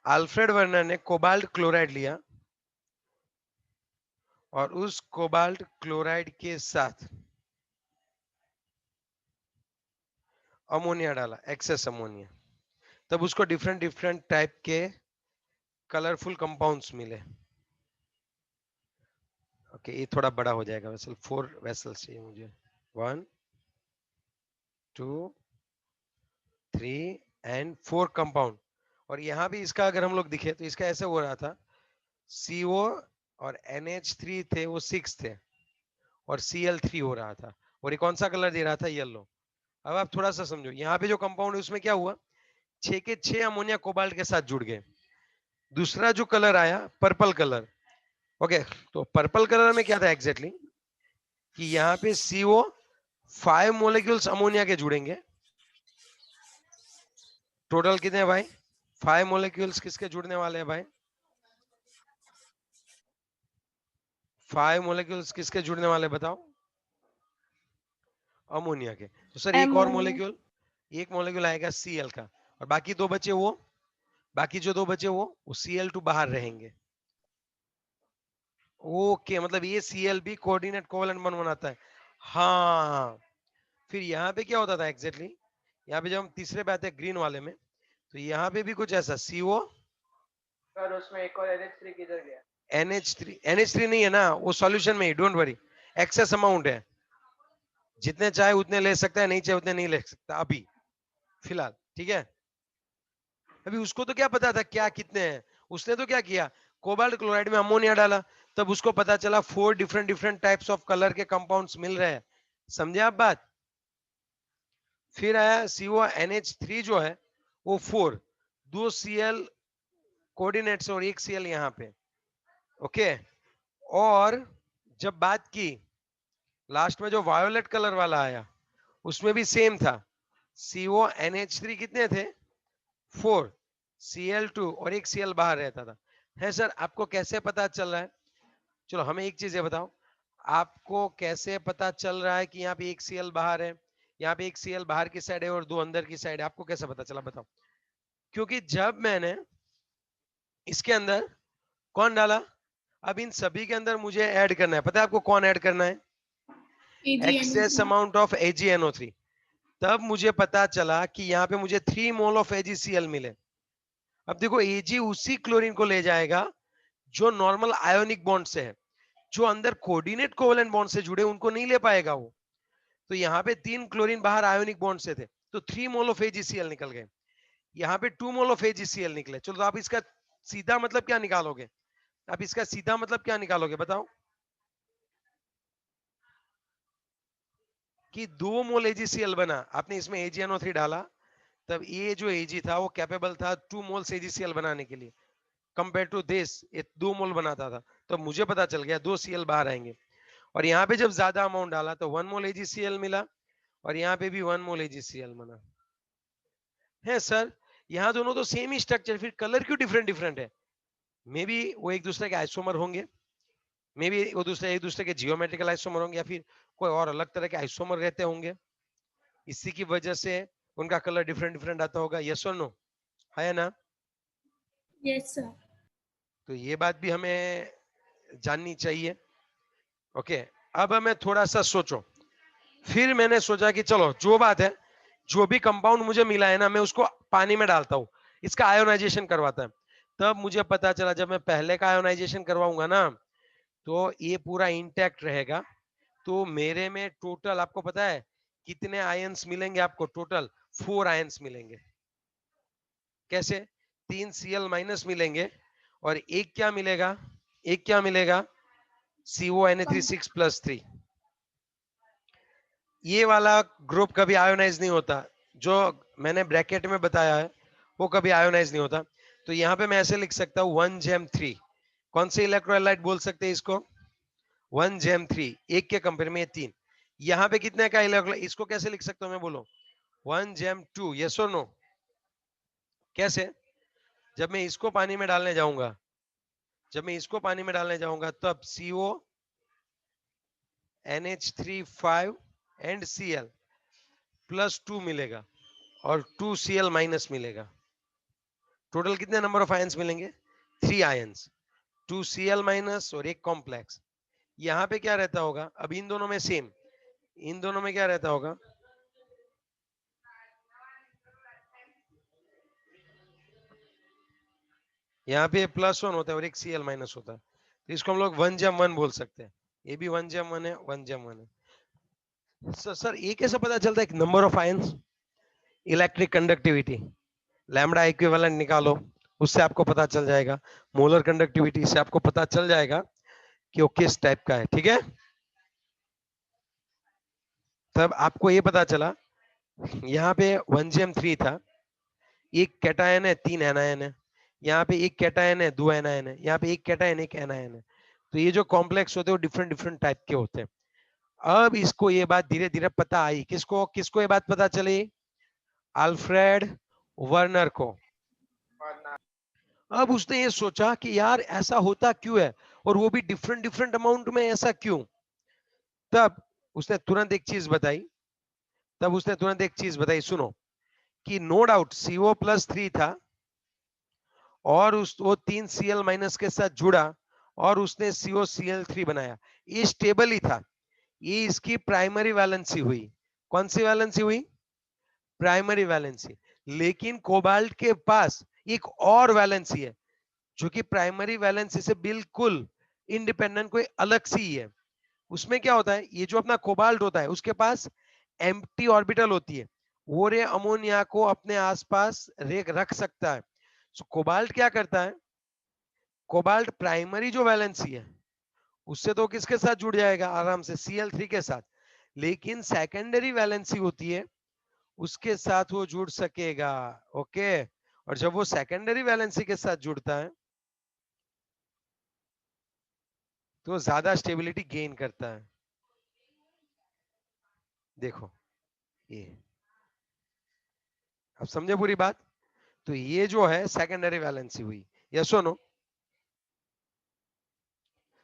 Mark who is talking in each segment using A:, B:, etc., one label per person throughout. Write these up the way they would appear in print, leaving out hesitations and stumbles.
A: Alfred Werner ने cobalt chloride लिया और उस कोबाल्ट क्लोराइड के साथ अमोनिया डाला, एक्सेस अमोनिया, तब उसको डिफरेंट डिफरेंट टाइप के कलरफुल कंपाउंड्स मिले। ओके, ये थोड़ा बड़ा हो जाएगा वेसल, 4 वेसल्स चाहिए मुझे, 1 2 3 एंड 4 कंपाउंड। और यहाँ भी इसका अगर हम लोग दिखे तो इसका ऐसे हो रहा था, CO और NH3 थे वो 6 थे और Cl3 हो रहा था, और ये कौन सा कलर दे रहा था, येलो। अब आप थोड़ा सा समझो, यहाँ पे जो कंपाउंड है उसमें क्या हुआ, 6 के 6 अमोनिया कोबाल्ट के साथ जुड़ गए। दूसरा जो कलर आया पर्पल कलर। ओके, तो पर्पल कलर में क्या था एग्जैक्टली कि यहाँ पे CO 5 मोलिक्यूल्स अमोनिया के जुड़ेंगे। टोटल कितने हैं भाई, 5 मोलिक्यूल्स किसके जुड़ने वाले हैं भाई, 5 मोलिक्यूल्स किसके जुड़ने वाले बताओ, अमोनिया के। तो सर एक और
B: एमोनिया।
A: मोलिक्यूल, एक मोलिक्यूल आएगा Cl का, और बाकी दो बचे वो, बाकी जो दो बचे वो Cl2 बाहर रहेंगे। ओके, मतलब ये Cl भी कोऑर्डिनेट कोवेलेंट बॉन्ड बनाता है। हाँ, फिर यहाँ पे क्या होता था एग्जैक्टली, यहाँ पे जब हम तीसरे पे आते हैं ग्रीन वाले में, तो यहाँ पे भी कुछ ऐसा CO,
C: सर उसमें एक और NH3 किधर गया?
A: NH3 नहीं है ना, वो सॉल्यूशन में ही, डोंट वरी, एक्सेस अमाउंट है, जितने चाहे उतने ले सकता है, नहीं चाहे उतने नहीं ले सकता अभी फिलहाल, ठीक है। अभी उसको तो क्या पता था क्या कितने हैं, उसने तो क्या किया, कोबाल्ट क्लोराइड में अमोनिया डाला, तब उसको पता चला 4 different different types of colour के कंपाउंड्स मिल रहे हैं। समझे आप बात। फिर आया CONH3 जो है वो 4, 2 Cl कोऑर्डिनेट्स और एक Cl यहाँ पे। ओके, और जब बात की लास्ट में जो वायोलेट कलर वाला आया उसमें भी सेम था, CONH3 कितने थे, 4, Cl2 और एक Cl बाहर रहता था। है सर, आपको कैसे पता चल रहा है, चलो हमें एक चीज ये बताओ, आपको कैसे पता चल रहा है कि यहाँ पे एक Cl बाहर है, यहाँ पे एक Cl बाहर की साइड है और दो अंदर की साइड है, आपको कैसे पता चला बताओ। क्योंकि जब मैंने इसके अंदर कौन डाला, अब इन सभी के अंदर मुझे ऐड करना है, पता है आपको कौन ऐड करना है, access
B: AgNO3।
A: Amount of AgNO3। तब मुझे पता चला कि यहाँ पे मुझे 3 मोल ऑफ AgCl मिले। अब देखो Ag उसी क्लोरीन को ले जाएगा जो नॉर्मल आयोनिक बॉन्ड से है, जो अंदर कोऑर्डिनेट कोवेलेंट बॉन्ड से जुड़े उनको नहीं ले पाएगा वो। तो यहाँ पे 3 क्लोरीन बाहर आयोनिक बॉन्ड से थे, तो 3 मोल ऑफ AgCl निकल गए, यहाँ पे 2 मोल ऑफ AgCl निकले। चलो तो आप इसका सीधा मतलब क्या निकालोगे, आप इसका सीधा मतलब क्या निकालोगे बताओ, कि 2 मोल AgCl बना, आपने इसमें AgNO3 डाला, तब ये जो Ag था वो कैपेबल था 2 मोल्स AgCl बनाने के लिए, कंपेयर टू दिस ये 2 मोल बनाता था। तो मुझे पता चल गया 2 Cl बाहर आएंगे, और यहाँ पे जब ज्यादा अमाउंट डाला तो 1 मोल AgCl मिला, और यहाँ पे भी 1 मोल AgCl बना। है सर, यहाँ दोनों तो सेम ही स्ट्रक्चर, फिर कलर क्यों डिफरेंट डिफरेंट है, मे बी वो एक दूसरे के आइसोमर होंगे, मे बी वो दूसरे एक दूसरे के जियोमेट्रिकल आइसोमर होंगे, या फिर कोई और अलग तरह के आइसोमर रहते होंगे, इसी की वजह से उनका कलर डिफरेंट डिफरेंट आता होगा। यस और नो, है ना।
B: Yes sir.
A: तो ये बात भी हमें जाननी चाहिए। ओके, अब हमें थोड़ा सा सोचो, फिर मैंने सोचा कि चलो जो बात है, जो भी कंपाउंड मुझे मिला है ना, मैं उसको पानी में डालता हूँ, इसका आयोनाइजेशन करवाता है। तब मुझे पता चला जब मैं पहले का आयोनाइजेशन करवाऊंगा ना, तो ये पूरा इंटैक्ट रहेगा। तो मेरे में टोटल आपको पता है कितने आयंस मिलेंगे आपको, टोटल 4 आयंस मिलेंगे। कैसे, 3 Cl माइनस मिलेंगे, और एक क्या मिलेगा, एक क्या मिलेगा, CONH3 6+3। ये वाला ग्रुप कभी आयोनाइज नहीं होता, जो मैंने ब्रैकेट में बताया है वो कभी आयोनाइज नहीं होता। तो यहाँ पे मैं ऐसे लिख सकता हूँ 1Gem3, कौन से इलेक्ट्रोलाइट बोल सकते हैं इसको, 1Gem3, एक के कंपेयर में 3। यहाँ पे कितने का इलेक्ट्रोलाइट, इसको कैसे लिख सकता हूँ मैं, बोलो 1Gem2, यस और नो। कैसे, जब मैं इसको पानी में डालने जाऊंगा, जब मैं इसको पानी में डालने जाऊंगा तब CO NH3 5 एंड Cl +2 मिलेगा और 2 Cl माइनस मिलेगा। टोटल कितने नंबर ऑफ आयंस मिलेंगे? 3 आयंस, 2 Cl माइनस और एक कॉम्प्लेक्स। यहाँ पे क्या रहता होगा? अब इन दोनों में सेम, इन दोनों में क्या रहता होगा? यहाँ पे +1 होता है और एक Cl माइनस होता है, तो इसको हम लोग 1 बोल सकते हैं। ये भी 1 है, 1 है। सर ये कैसे पता चलता है number of ions? Electric conductivity, lambda equivalent निकालो, उससे आपको पता चल जाएगा। मोलर कंडक्टिविटी से आपको पता चल जाएगा कि वो किस टाइप का है, ठीक है। तब आपको ये पता चला यहाँ पे 1gm3 था, एक कैटायन है 3 एनायन है, यहाँ पे एक कैटायन है 2 एनायन है, यहाँ पे एक कैटायन एक एनायन है। तो ये जो कॉम्प्लेक्स होते हैं वो डिफरेंट डिफरेंट टाइप के होते हैं। अब इसको ये बात धीरे धीरे पता आई, किसको किसको ये बात पता चली? अल्फ्रेड वर्नर को। अब उसने ये सोचा कि यार ऐसा होता क्यों है, और वो भी डिफरेंट डिफरेंट अमाउंट में, ऐसा क्यों? तब उसने तुरंत एक चीज बताई, सुनो, कि नो डाउट CO+3 था और वो 3 Cl माइनस के साथ जुड़ा और उसने COCl3 बनाया। ये स्टेबल ही था, ये इसकी प्राइमरी वैलेंसी हुई। कौन सी वैलेंसी हुई? Primary valency. लेकिन कोबाल्ट के पास एक और वैलेंसी है जो कि प्राइमरी वैलेंसी से बिल्कुल इंडिपेंडेंट, कोई अलग सी ही है। उसमें क्या होता है, ये जो अपना कोबाल्ट होता है उसके पास एम्प्टी ऑर्बिटल होती है, वो रे अमोनिया को अपने आसपास रख सकता है। सो कोबाल्ट क्या करता है, कोबाल्ट प्राइमरी जो वैलेंसी है उससे तो किसके साथ जुड़ जाएगा आराम से, Cl3 के साथ। लेकिन सेकेंडरी वैलेंसी होती है उसके साथ वो जुड़ सकेगा। ओके, और जब वो सेकेंडरी वैलेंसी के साथ जुड़ता है तो ज्यादा स्टेबिलिटी गेन करता है। देखो ये, अब समझे पूरी बात? तो ये जो है सेकेंडरी वैलेंसी हुई, यस और नो?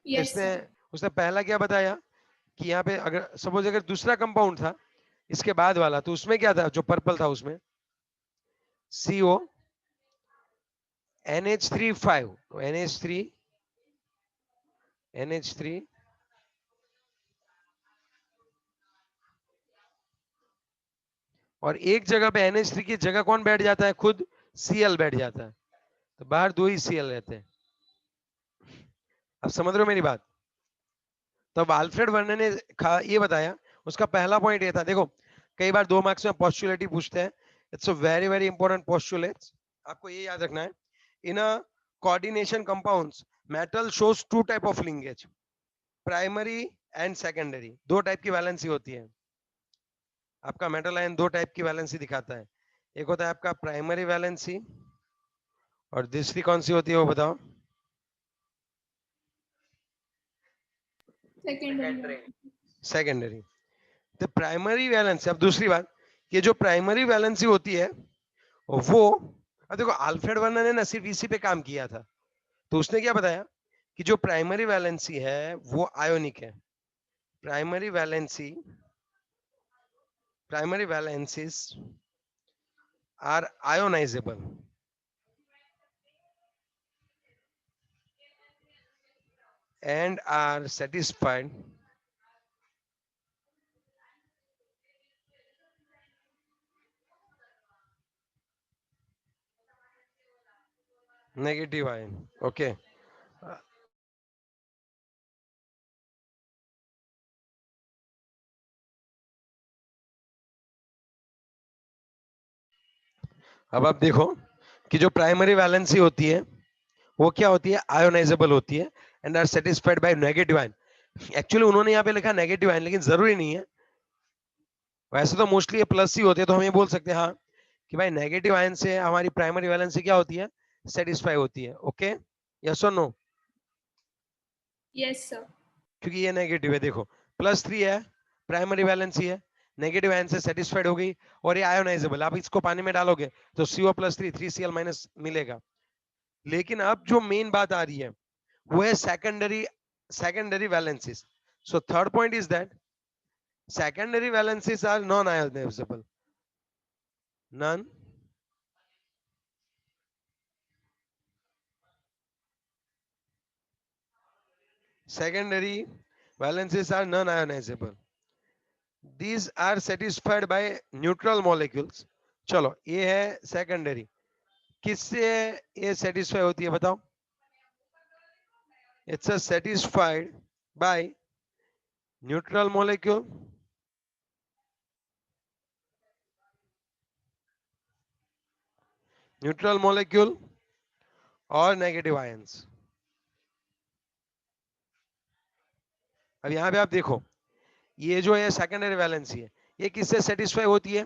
A: तो
B: Yes,
A: इसने,
B: sir.
A: उसने पहला क्या बताया कि यहाँ पे अगर सपोज अगर दूसरा कंपाउंड था इसके बाद वाला, तो उसमें क्या था, जो पर्पल था उसमें CO NH3 5, तो NH3 और एक जगह पे NH3 की जगह कौन बैठ जाता है, खुद Cl बैठ जाता है, तो बाहर 2 ही Cl रहते हैं। अब समझ रहे हो मेरी बात? तो अब अल्फ्रेड वर्नर ने ये बताया, उसका पहला पॉइंट ये था, देखो कई बार 2 मार्क्स में पोस्टुलेट पूछते हैं, it's a very very important postulate, आपको ये याद रखना है। In a coordination compounds metal shows 2 type of linkage, primary and secondary, 2 type की वैलेंसी होती है। आपका मेटल आयन 2 टाइप की वैलेंसी दिखाता है, एक होता है आपका प्राइमरी वैलेंसी और दूसरी कौन सी होती है वो बताओ?
B: Secondary.
A: सेकेंडरी। तो प्राइमरी वैलेंसी, अब दूसरी बात, ये जो प्राइमरी वैलेंसी होती है वो, अब देखो अल्फ्रेड वर्नर ने ना सिर्फ इसी पे काम किया था, तो उसने क्या बताया कि जो प्राइमरी वैलेंसी है वो आयोनिक है। Primary valency, primary valencies are ionisable and are satisfied negative ion. Okay, अब आप देखो कि जो प्राइमरी वैलेंसी होती है वो क्या होती है, आयोनाइजेबल होती है and are satisfied by negative ion. Actually उन्होंने यहाँ पे लिखा नेगेटिव आयन, लेकिन जरूरी नहीं है, वैसे तो मोस्टली ये प्लस ही होते हैं, तो हम ये बोल सकते हैं हाँ कि भाई नेगेटिव आयन से हमारी प्राइमरी वैलेंसी क्या होती है, सेटिस्फाई होती है। ओके, यस और नो?
B: Yes, sir.
A: क्योंकि ये नेगेटिव है, देखो +3 है, प्राइमरी वैलेंसी है, नेगेटिव आयन से सेटिस्फाइड हो गई, और ये आयोनाइजेबल, आप इसको पानी में डालोगे तो CO+3 3Cl- मिलेगा। लेकिन अब जो मेन बात आ रही है वो है secondary valencies. So third point is that secondary valencies are non-ionizable, none secondary valencies are non-ionizable. These are satisfied by neutral molecules. चलो ये है secondary. किससे ये satisfy होती है बताओ? It's a satisfied by neutral molecule और नेगेटिव आयंस. अब यहां पे आप देखो, ये जो है सेकेंडरी वैलेंसी है, ये किससे सेटिस्फाई होती है?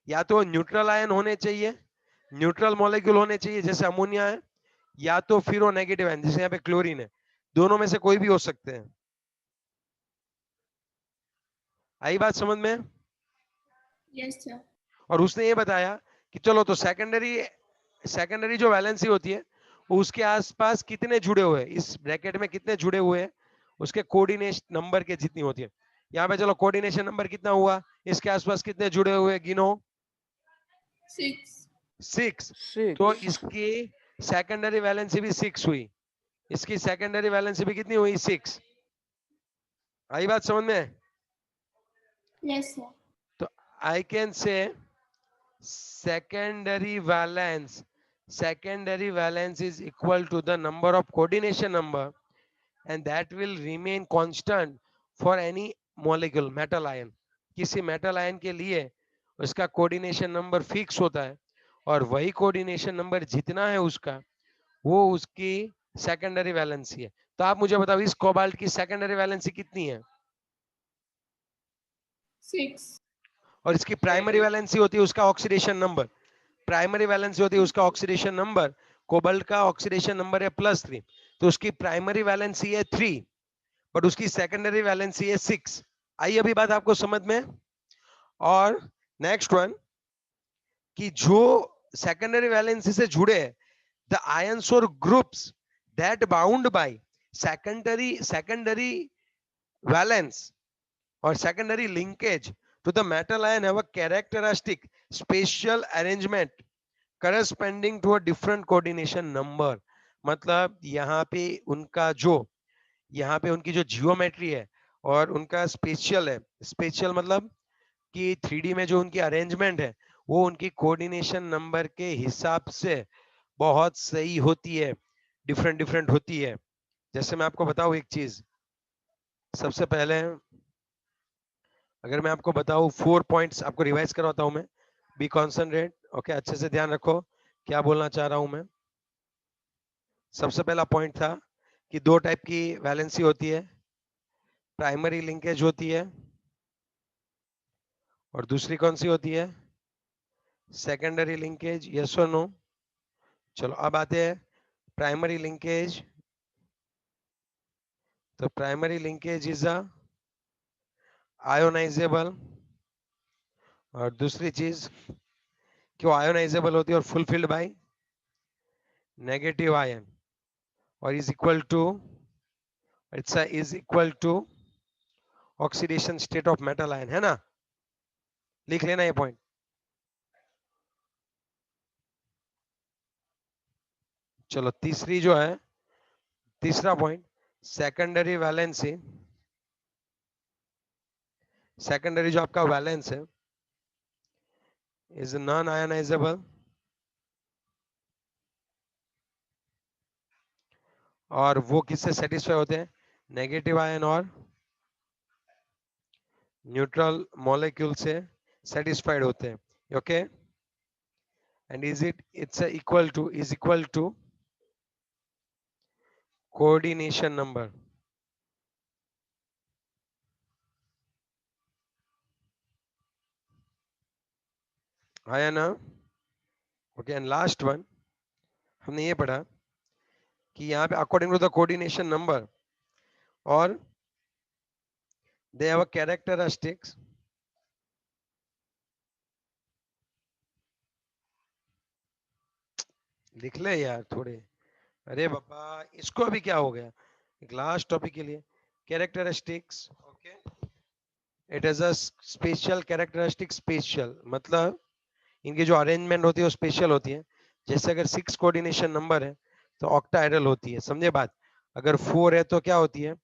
A: या तो न्यूट्रल आयन होने चाहिए, न्यूट्रल मॉलिक्यूल होने चाहिए जैसे अमोनिया है, या तो फिर वो नेगेटिव आयन जैसे यहाँ पे क्लोरीन है. दोनों में से कोई भी हो सकते हैं. आई बात समझ में?
B: Yes, sir.
A: और उसने ये बताया कि चलो तो सेकेंडरी जो वैलेंसी होती है वो उसके आसपास कितने जुड़े हुए हैं, इस ब्रैकेट में कितने जुड़े हुए हैं, उसके कोऑर्डिनेशन नंबर के जितनी होती है. यहाँ पे चलो कोऑर्डिनेशन नंबर कितना हुआ, इसके आसपास कितने जुड़े हुए गिनो.
B: 6.
A: 6.
C: 6.
A: तो इसकी सेकेंडरी वैलेंसी भी 6 हुई, इसकी सेकेंडरी वैलेंसी भी कितनी हुई? 6. आई बात समझ में?
B: Yes, sir.
A: तो I can say secondary valence is equal to the number of coordination number, and that will remain constant for any molecule metal ion. किसी metal ion के लिए उसका कोऑर्डिनेशन नंबर फिक्स होता है, और वही कोऑर्डिनेशन नंबर जितना है उसका, वो उसकी सेकेंडरी वैलेंसी है. तो आप मुझे बताओ इस कोबाल्ट की सेकेंडरी वैलेंसी कितनी है?
B: 6.
A: और इसकी प्राइमरी वैलेंसी होती है उसका ऑक्सीडेशन नंबर. प्राइमरी वैलेंसी होती है उसका ऑक्सीडेशन नंबर. कोबाल्ट का ऑक्सीडेशन नंबर है +3, तो उसकी प्राइमरी वैलेंसी है 3, बट उसकी सेकेंडरी वैलेंसी है 6. आई अभी बात आपको समझ में? और नेक्स्ट वन, कि जो सेकेंडरी वैलेंसी से जुड़े द आयंस और groups that bound by secondary valence or secondary linkage to the metal ion have a characteristic spatial arrangement corresponding to a different coordination number. मतलब यहाँ पे उनकी जो जियोमेट्री है और उनका स्पेशियल है. स्पेशियल मतलब कि 3D में जो उनकी अरेंजमेंट है वो उनकी कोऑर्डिनेशन नंबर के हिसाब से बहुत सही होती है, डिफरेंट होती है. जैसे मैं आपको बताऊं एक चीज, सबसे पहले अगर मैं आपको बताऊं 4 पॉइंट्स आपको रिवाइज करवाता हूं मैं. बी कॉन्सेंट्रेट, ओके, अच्छे से ध्यान रखो क्या बोलना चाह रहा हूं मैं. सबसे पहला पॉइंट था कि 2 टाइप की वैलेंसी होती है, प्राइमरी लिंकेज होती है, और दूसरी कौन सी होती है? Secondary linkage. यस और नो? चलो अब आते हैं प्राइमरी लिंकेज. तो primary linkage is a ionisable, और दूसरी चीज क्यों आयोनाइजेबल होती है और फुलफिल्ड बाय नेगेटिव आयन, और is equal to oxidation state of metal ion, है ना? लिख लेना ये पॉइंट. चलो तीसरी जो है, तीसरा पॉइंट, सेकेंडरी वैलेंसी. सेकेंडरी जो आपका वैलेंस है इज नॉन आयनाइजेबल, और वो किससे सेटिस्फाई होते हैं? नेगेटिव आयन और न्यूट्रल मॉलिक्यूल से सेटिस्फाइड होते हैं. Okay, and it's equal to coordination number. आया ना? ओके, एंड लास्ट वन हमने ये पढ़ा कि यहाँ पे according to the coordination number, और they have a characteristics लिख ले यार थोड़े. अरे बाबा, इसको अभी क्या हो गया? एक लास्ट टॉपिक के लिए characteristics. Okay, it is a special characteristic. Special मतलब इनकी जो अरेंजमेंट होती है वो स्पेशल होती है. जैसे अगर 6 कोऑर्डिनेशन नंबर है तो ऑक्टाहेड्रल होती है, समझे बात? अगर 4 है तो क्या होती है?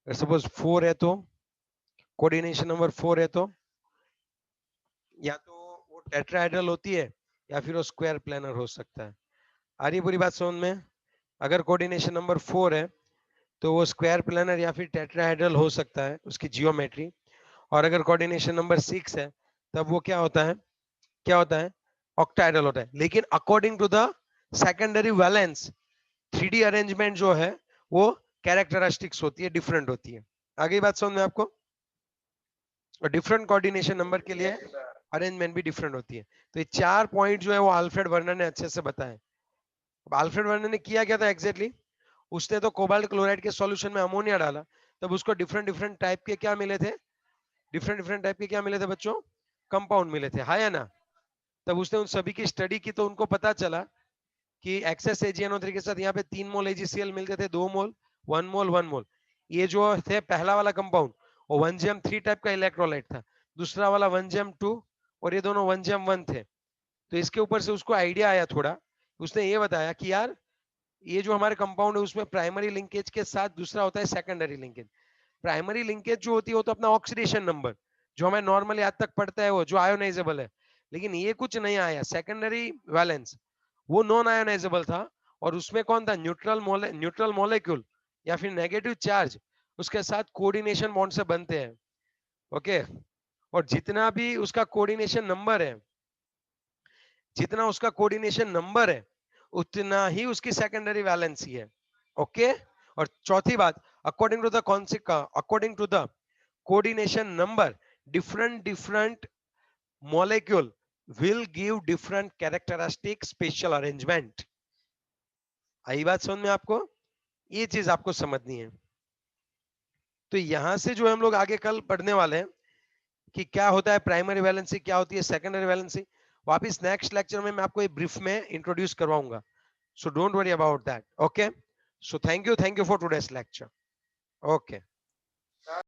A: सपोज 4 है तो कोऑर्डिनेशन नंबर 4 है तो या तो वो टेट्राहेड्रल होती है या फिर वो स्क्वायर प्लेनर हो सकता है। आ रही पूरी बात समझ में? अगर कोऑर्डिनेशन नंबर 4 है तो वो स्क्वायर प्लेनर या फिर टेट्राहेड्रल हो सकता है उसकी जियोमेट्री। और अगर कोऑर्डिनेशन नंबर 6 है तब वो क्या होता है, क्या होता है, ऑक्टाहेड्रल होता है। लेकिन according to the secondary valence 3D arrangement जो है वो कैरेक्टरिस्टिक्स होती है, डिफरेंट होती है। आगे बात समझ में आपको? और डिफरेंट कोऑर्डिनेशन नंबर के लिए
C: Yes, sir.
A: अरेंजमेंट भी डिफरेंट होती है। तो ये 4 पॉइंट जो है वो अल्फ्रेड वर्नर ने अच्छे से बताए। अब अल्फ्रेड वर्नर ने किया क्या था एग्जैक्टली, उसने तो कोबाल्ट क्लोराइड के सॉल्यूशन में अमोनिया डाला, तब उसको डिफरेंट डिफरेंट टाइप के क्या मिले थे, डिफरेंट डिफरेंट टाइप के क्या मिले थे बच्चों, कंपाउंड मिले थे, हाँ या ना? तब उसने उन सभी की स्टडी की तो उनको पता चला कि एक्सेस AgNO3 के साथ यहाँ पे 3 मोल AgCl मिलते थे, 2 मोल, 1 मोल, 1 मोल। ये जो थे पहला वाला कंपाउंड वो 1Gm3 टाइप का इलेक्ट्रोलाइट था, दूसरा वाला 1Gm2 और ये दोनों 1Gm1 थे। तो इसके ऊपर से उसको आइडिया आया थोड़ा, उसने ये बताया कि यार ये जो हमारे कंपाउंड है उसमें प्राइमरी लिंकेज के साथ दूसरा होता है सेकेंडरी लिंकेज। प्राइमरी लिंकेज जो होती है वो तो अपना ऑक्सीडेशन नंबर जो हमें नॉर्मली आज तक पढ़ता है वो जो आयोनाइजेबल है, लेकिन ये कुछ नहीं आया सेकेंडरी वैलेंस, वो नॉन आयोनाइजेबल था। और उसमें कौन था, न्यूट्रल मॉलिक्यूल या फिर नेगेटिव चार्ज उसके साथ कोऑर्डिनेशन बॉन्ड से बनते हैं। ओके, और जितना भी उसका कोऑर्डिनेशन नंबर है, जितना उसका कोऑर्डिनेशन नंबर है उतना ही उसकी सेकेंडरी वैलेंसी है। ओके, और चौथी बात, according to the according to the coordination number different molecule will give different characteristic special arrangement। आई बात समझ में आपको? ये चीज आपको समझनी है। तो यहां से जो हम लोग आगे कल पढ़ने वाले हैं कि क्या होता है प्राइमरी वैलेंसी, क्या होती है सेकेंडरी वैलेंसी, वापिस नेक्स्ट लेक्चर में मैं आपको एक ब्रीफ में इंट्रोड्यूस करवाऊंगा। So don't worry about that. Okay, so thank you for today's lecture. Okay.